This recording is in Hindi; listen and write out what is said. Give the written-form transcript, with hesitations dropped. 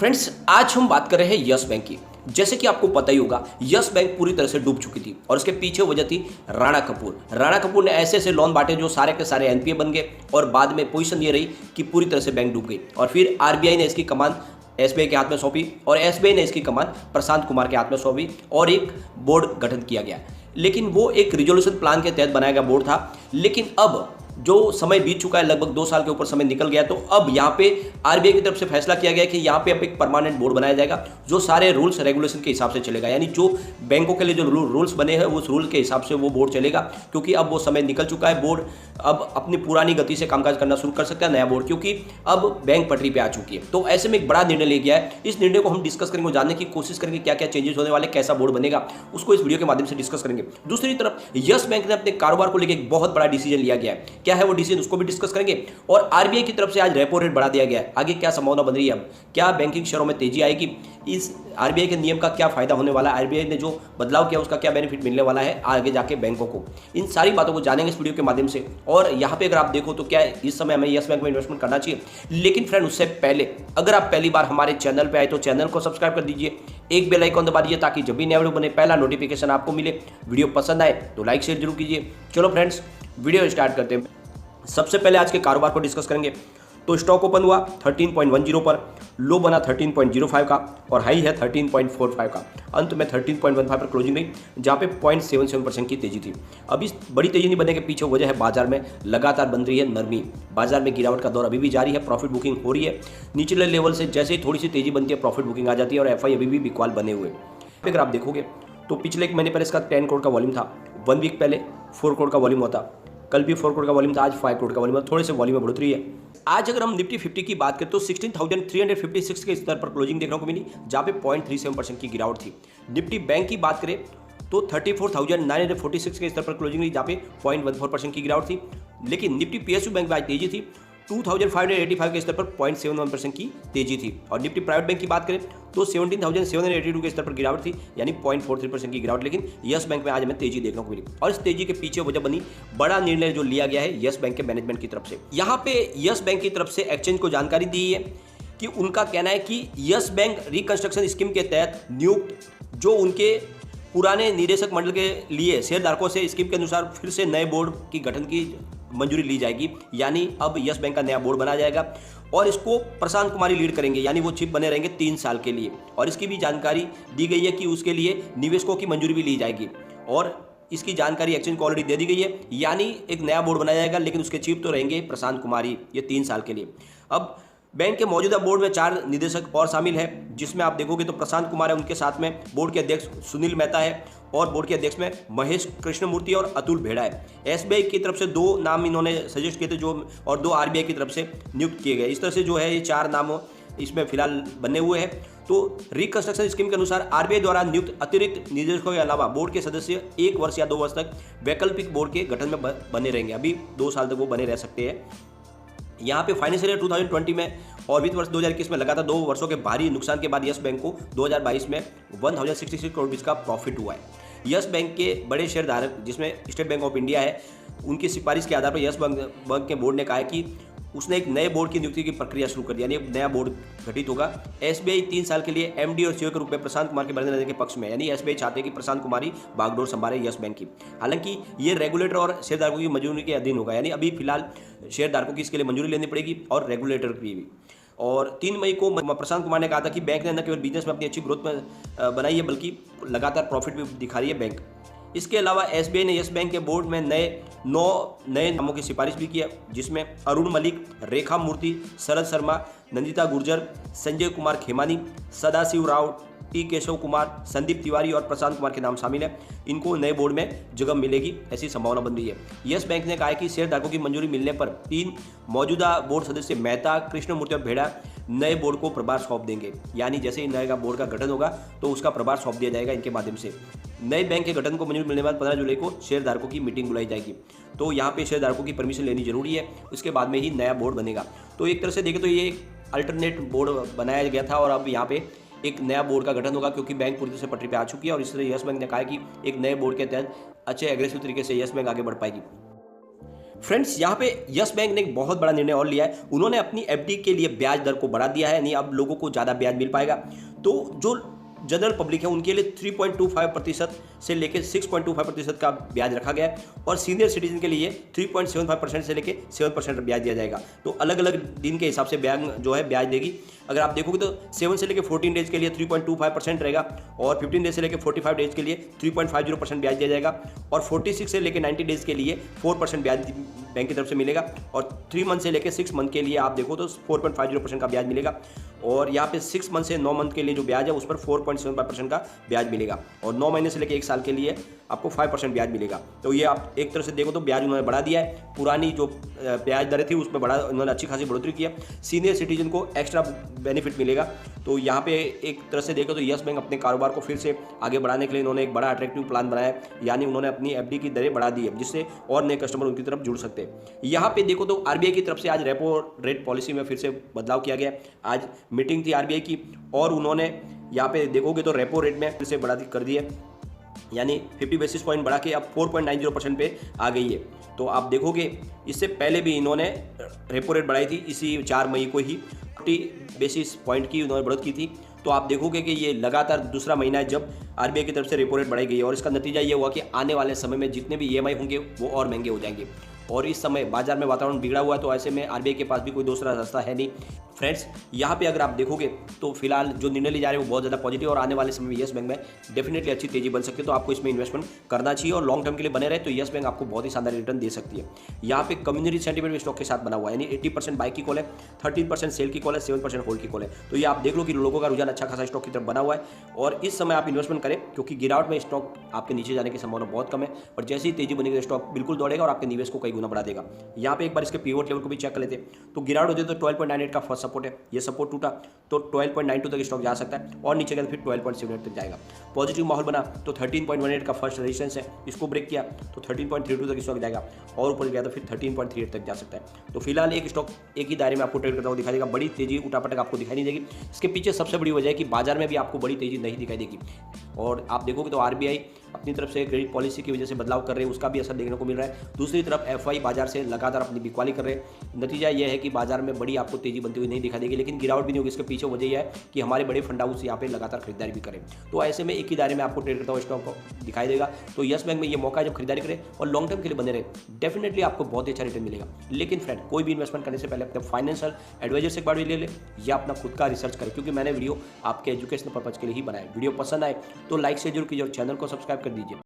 फ्रेंड्स, आज हम बात कर रहे हैं यस बैंक की। जैसे कि आपको पता ही होगा, यस बैंक पूरी तरह से डूब चुकी थी और उसके पीछे वजह थी राणा कपूर। राणा कपूर ने ऐसे ऐसे लोन बांटे जो सारे के सारे एनपीए बन गए और बाद में पोजीशन ये रही कि पूरी तरह से बैंक डूब गई और फिर आरबीआई ने इसकी कमान एसबीआई के हाथ में सौंपी और एसबीआई ने इसकी कमान प्रशांत कुमार के हाथ में सौंपी और एक बोर्ड गठन किया गया। लेकिन वो एक रिजोल्यूशन प्लान के तहत बनाया गया बोर्ड था। लेकिन अब जो समय बीत चुका है, लगभग 2 साल के ऊपर समय निकल गया, तो अब यहाँ पे आरबीआई की तरफ से फैसला किया गया कि यहाँ पे अब एक परमानेंट बोर्ड बनाया जाएगा जो सारे रूल्स रेगुलेशन के हिसाब से चलेगा। यानी जो बैंकों के लिए जो रूल्स बने हैं उस रूल के हिसाब से वो बोर्ड चलेगा, क्योंकि अब वो समय निकल चुका है। बोर्ड अब अपनी पुरानी गति से कामकाज करना शुरू कर सकता है नया बोर्ड, क्योंकि अब बैंक पटरी पे आ चुकी है। तो ऐसे में एक बड़ा निर्णय लिया गया है। इस निर्णय को हम डिस्कस करेंगे, जानने की कोशिश करेंगे क्या क्या चेंजेस होने वाले, कैसा बोर्ड बनेगा, उसको इस वीडियो के माध्यम से डिस्कस करेंगे। दूसरी तरफ यस बैंक ने अपने कारोबार को लेकर एक बहुत बड़ा डिसीजन लिया गया है। क्या है वो डिसीजन, उसको भी डिस्कस करेंगे। और आरबीआई की तरफ से आज रेपो रेट बढ़ा दिया गया है। आगे क्या संभावना बन रही है, अब क्या बैंकिंग शेयरों में तेजी आएगी, इस आरबीआई के नियम का क्या फायदा होने वाला है, आरबीआई ने जो बदलाव किया उसका क्या बेनिफिट मिलने वाला है आगे जाके बैंकों को, इन सारी बातों को जानेंगे इस वीडियो के माध्यम से। और यहाँ पे अगर आप देखो तो क्या इस समय हमें यस बैंक में इन्वेस्टमेंट करना चाहिए। लेकिन फ्रेंड, उससे पहले अगर आप पहली बार हमारे चैनल पे आए तो चैनल को सब्सक्राइब कर दीजिए, एक बेल आइकन दबा दीजिए ताकि जब भी नया वीडियो बने पहला नोटिफिकेशन आपको मिले। वीडियो पसंद आए तो लाइक शेयर जरूर कीजिए। चलो फ्रेंड्स, वीडियो स्टार्ट करते हैं। सबसे पहले आज के कारोबार को डिस्कस करेंगे। तो स्टॉक ओपन हुआ 13.10 पर, लो बना 13.05 का और हाई है 13.45 का। अंत में 13.15 पर क्लोजिंग रही, जहाँ पे 0.77% की तेजी थी। अभी बड़ी तेजी नहीं बनने के पीछे वजह है बाजार में लगातार बन रही है नरमी। बाजार में गिरावट का दौर अभी भी जारी है, प्रॉफिट बुकिंग हो रही है। निचले लेवल से जैसे ही थोड़ी सी तेजी बनती है प्रॉफिट बुकिंग आ जाती है और एफआई अभी भी बिकवाल बने हुए। अगर आप देखोगे तो पिछले एक महीने पर इसका 10 करोड़ का वॉल्यूम था, 1 वीक पहले 4 करोड़ का वॉल्यूम होता, कल भी 4 करोड़ का वॉल्यूम था, आज 5 करोड़ का वॉल्यूम, थोड़े से वॉल्यूम में बढ़ोतरी है। आज अगर हम निफ्टी 50 की बात करें तो 16,356 के स्तर पर क्लोजिंग देखने को मिली, जहाँ पे 0.37% की गिरावट थी। निफ्टी बैंक की बात करें तो 34,946 के स्तर पर क्लोजिंग रही, जहाँ पे 0.14% की गिरावट थी। लेकिन निफ्टी पीएसयू बैंक में आज तेजी थी, 2,585 के स्तर पर 0.71% की तेजी थी। और निफ्टी प्राइवेट बैंक की बात करें तो 17,782 के स्तर पर गिरावट थी, यानी 0.43% की गिरावट। लेकिन यस बैंक में आज हमें तेजी देखने को मिली और इस तेजी के पीछे वजह बनी बड़ा निर्णय जो लिया गया है यस बैंक के मैनेजमेंट की तरफ से। यहाँ पे यस बैंक की तरफ से एक्सचेंज को जानकारी दी है कि उनका कहना है कि यस बैंक रिकंस्ट्रक्शन स्कीम के तहत नियुक्त जो उनके पुराने निदेशक मंडल के लिए शेयरधारकों से स्कीम के अनुसार फिर से नए बोर्ड की गठन की मंजूरी ली जाएगी। यानी अब यस बैंक का नया बोर्ड बनाया जाएगा और इसको प्रशांत कुमारी लीड करेंगे, यानी वो चीफ बने रहेंगे 3 साल के लिए। और इसकी भी जानकारी दी गई है कि उसके लिए निवेशकों की मंजूरी भी ली जाएगी और इसकी जानकारी एक्सचेंज को ऑलरेडी दे दी गई है। यानी एक नया बोर्ड बनाया जाएगा, लेकिन उसके चीफ तो रहेंगे प्रशांत कुमारी, ये 3 साल के लिए। अब बैंक के मौजूदा बोर्ड में 4 निदेशक और शामिल है, जिसमें आप देखोगे तो प्रशांत कुमार है, उनके साथ में बोर्ड के अध्यक्ष सुनील मेहता है और बोर्ड के अध्यक्ष में महेश कृष्णमूर्ति और अतुल भेड़ा है। एसबीआई की तरफ से 2 नाम इन्होंने सजेस्ट किए थे जो, और 2 आरबीआई की तरफ से नियुक्त किए गए। इस तरह से जो है ये 4 नाम इसमें फिलहाल बने हुए हैं। तो रिकंस्ट्रक्शन स्कीम के अनुसार आरबीआई द्वारा नियुक्त अतिरिक्त निदेशकों के अलावा बोर्ड के सदस्य 1 वर्ष या 2 वर्ष तक वैकल्पिक बोर्ड के गठन में बने रहेंगे। अभी 2 साल तक वो बने रह सकते हैं। यहाँ पे फाइनेंशियल ईयर 2020 में और वित्त वर्ष 2021 में लगातार 2 वर्षों के भारी नुकसान के बाद यस बैंक को 2022 में 1066 करोड़ रुपये का प्रॉफिट हुआ है। यस बैंक के बड़े शेयरधारक जिसमें स्टेट बैंक ऑफ इंडिया है, उनकी सिफारिश के आधार पर यस बैंक के बोर्ड ने कहा है कि उसने एक नए बोर्ड की नियुक्ति की प्रक्रिया शुरू कर दी, यानी नया बोर्ड गठित होगा। एसबीआई 3 साल के लिए एमडी और सीईओ के रूप में प्रशांत कुमार के बने रहने के पक्ष में, यानी एसबीआई चाहते हैं कि प्रशांत कुमारी बागडोर संभाले यस बैंक की। हालांकि ये रेगुलेटर और शेयरधारकों की मंजूरी के अधीन होगा, यानी अभी फिलहाल शेयरधारकों की इसके लिए मंजूरी लेनी पड़ेगी और रेगुलेटर की भी। और 3 मई को प्रशांत कुमार ने कहा था कि बैंक ने न केवल बिजनेस में अपनी अच्छी ग्रोथ में बनाई है, बल्कि लगातार प्रॉफिट भी दिखा रही है बैंक। इसके अलावा एसबीआई ने यस बैंक के बोर्ड में 9 नए नामों की सिफारिश भी की है, जिसमें अरुण मलिक, रेखा मूर्ति, शरद शर्मा, नंदिता गुर्जर, संजय कुमार खेमानी, सदाशिव राव, टी केशव कुमार, संदीप तिवारी और प्रशांत कुमार के नाम शामिल है। इनको नए बोर्ड में जगह मिलेगी, ऐसी संभावना बन रही है। यस बैंक ने कहा है कि शेयरधारकों की मंजूरी मिलने पर 3 मौजूदा बोर्ड सदस्य मेहता, कृष्णमूर्ति और भेड़ा नए बोर्ड को प्रभार सौंप देंगे। यानी जैसे ही नए बोर्ड का गठन होगा तो उसका प्रभार सौंप दिया जाएगा इनके माध्यम से। नए बैंक के गठन को मंजूरी मिलने के बाद 15 जुलाई को शेयरधारकों की मीटिंग बुलाई जाएगी। तो यहाँ पे शेयरधारकों की परमिशन लेनी जरूरी है, उसके बाद में ही नया बोर्ड बनेगा। तो एक तरह से देखें तो ये एक अल्टरनेट बोर्ड बनाया गया था और अब यहाँ पे एक नया बोर्ड का गठन होगा, क्योंकि बैंक पूरी तरह से पटरी पे आ चुकी है। और इस तरह यस बैंक ने कहा कि एक नए बोर्ड के तहत अच्छे एग्रेसिव तरीके से यस बैंक आगे बढ़ पाएगी। फ्रेंड्स, यहाँ पे यस बैंक ने एक बहुत बड़ा निर्णय और लिया है। उन्होंने अपनी एफडी के लिए ब्याज दर को बढ़ा दिया है, यानी अब लोगों को ज़्यादा ब्याज मिल पाएगा। तो जो जनरल पब्लिक है उनके लिए 3.25% से लेकर 6.25% का ब्याज रखा गया है, और सीनियर सिटीजन के लिए 3.75% से लेकर 7% ब्याज दिया जाएगा। तो अलग अलग दिन के हिसाब से बैंक जो है ब्याज देगी। अगर आप देखोगे तो 7 से लेकर 14 डेज के लिए 3.25% रहेगा, और 15 डेज से लेकर 45 डेज के लिए 3.50% ब्याज दिया जाएगा, और 46 से लेकर 90 डेज के लिए 4% ब्याज बैंक की तरफ से मिलेगा, और 3 मंथ से लेकर 6 मंथ के लिए आप देखो तो 4.50% का ब्याज मिलेगा, और यहाँ पे 6 मंथ से 9 मंथ के लिए जो ब्याज है उस पर 4.75% का ब्याज मिलेगा, और 9 महीने से लेकर 1 साल के लिए आपको 5% ब्याज मिलेगा। तो ये आप एक तरह से देखो तो ब्याज उन्होंने बढ़ा दिया है। पुरानी जो ब्याज दरें थी उसमें बड़ा उन्होंने अच्छी खासी बढ़ोतरी किया। सीनियर सिटीजन को एक्स्ट्रा बेनिफिट मिलेगा। तो यहाँ पे एक तरह से देखो तो यस बैंक अपने कारोबार को फिर से आगे बढ़ाने के लिए इन्होंने एक बड़ा अट्रैक्टिव प्लान बनाया है, यानी उन्होंने अपनी एफडी की दरें बढ़ा दी है, जिससे और नए कस्टमर उनकी तरफ जुड़ सकते हैं। यहाँ पे देखो तो आरबीआई की तरफ से आज रेपो रेट पॉलिसी में फिर से बदलाव किया गया। आज मीटिंग थी आरबीआई की, और उन्होंने यहाँ पे देखोगे तो रेपो रेट में फिर से बढ़ा कर दी है, यानी 50 बेसिस पॉइंट बढ़ा के अब 4.90% पे आ गई है। तो आप देखोगे इससे पहले भी इन्होंने रेपो रेट बढ़ाई थी, इसी 4 मई को ही 50 बेसिस पॉइंट की उन्होंने बढ़ोतरी की थी। तो आप देखोगे कि ये लगातार दूसरा महीना है जब आरबीआई की तरफ से रेपो रेट बढ़ाई गई है, और इसका नतीजा ये हुआ कि आने वाले समय में जितने भी ईएमआई होंगे वो और महंगे हो जाएंगे। और इस समय बाजार में वातावरण बिगड़ा हुआ है, तो ऐसे में आरबीआई के पास भी कोई दूसरा रास्ता है नहीं। फ्रेंड्स, यहाँ पे अगर आप देखोगे तो फिलहाल जो निर्णय लिए जा रहे हैं वो बहुत ज़्यादा पॉजिटिव, और आने वाले समय में यस बैंक में डेफिनेटली अच्छी तेजी बन सकती है। तो आपको इसमें इन्वेस्टमेंट करना चाहिए, और लॉन्ग टर्म के लिए बने रहे तो यस बैंक आपको बहुत ही शानदार रिटर्न दे सकती है। यहाँ पे कम्युनिटी सेंटीमेंट स्टॉक के साथ बना हुआ है, यानी 80% बाई की कॉल है, 13% सेल की कॉल है, 7% होल्ड की कॉल है। तो ये आप देख लो कि लोगों का रुझान अच्छा खासा स्टॉक की तरफ बना हुआ है, और इस समय आप इन्वेस्टमेंट करें, क्योंकि गिरावट में स्टॉक आपके नीचे जाने की संभावना बहुत कम है, और जैसे ही तेजी बनेगी स्टॉक बिल्कुल दौड़ेगा और आपके निवेश को कई गुना बढ़ा देगा। यहाँ पे एक बार इसके पिवट लेवल को भी चेक कर लेते हैं। तो गिरावट होती है तो 12.98 का फर्स्ट सपोर्ट है, ये सपोर्ट टूटा तो 12.92 तक स्टॉक जा सकता है, और नीचे गया तो फिर 12.78 तक जाएगा। पॉजिटिव माहौल बना तो 13.18 का फर्स्ट रेजिस्टेंस है, इसको ब्रेक किया तो 13.32 तक स्टॉक जाएगा, और ऊपर गया तो फिर 13.38 तक जा सकता है। तो फिलहाल एक स्टॉक एक ही दायरे में आपको ट्रेड करता हुआ दिखाई देगा, बड़ी तेजी उठापटक आपको दिखाई नहीं देगी। इसके पीछे सबसे बड़ी वजह है कि बाजार में भी आपको बड़ी तेजी नहीं दिखाई देगी, और आप देखोगे तो आरबीआई अपनी तरफ से क्रेडिट पॉलिसी की वजह से बदलाव कर रहे हैं, उसका भी असर देखने को मिल रहा है। दूसरी तरफ एफआई बाजार से लगातार अपनी बिकवाली कर रहे हैं। नतीजा यह है कि बाजार में बड़ी आपको तेजी बनती हुई नहीं दिखाई देगी, लेकिन गिरावट भी नहीं होगी। इसके पीछे वजह यह है कि हमारे बड़े फंड हाउस यहाँ पे लगातार खरीदारी भी करें, तो ऐसे में एक ही दायरे में आपको ट्रेड करता हुआ स्टॉक को दिखाई देगा। तो यस बैंक में ये मौका है जब खरीदारी करें और लॉन्ग टर्म के लिए बने रहे, डेफिनेटली आपको बहुत ही अच्छा रिटर्न मिलेगा। लेकिन फ्रेंड, कोई भी इन्वेस्टमेंट करने से पहले अपने फाइनेंशियल एडवाइजर से एक बार भी ले ले, या अपना खुद का रिसर्च करें, क्योंकि मैंने वीडियो आपके एजुकेशनल पर्पज के लिए ही बनाया। वीडियो पसंद आए तो लाइक से जरूर कीजिए और चैनल को सब्सक्राइब कर दीजिए।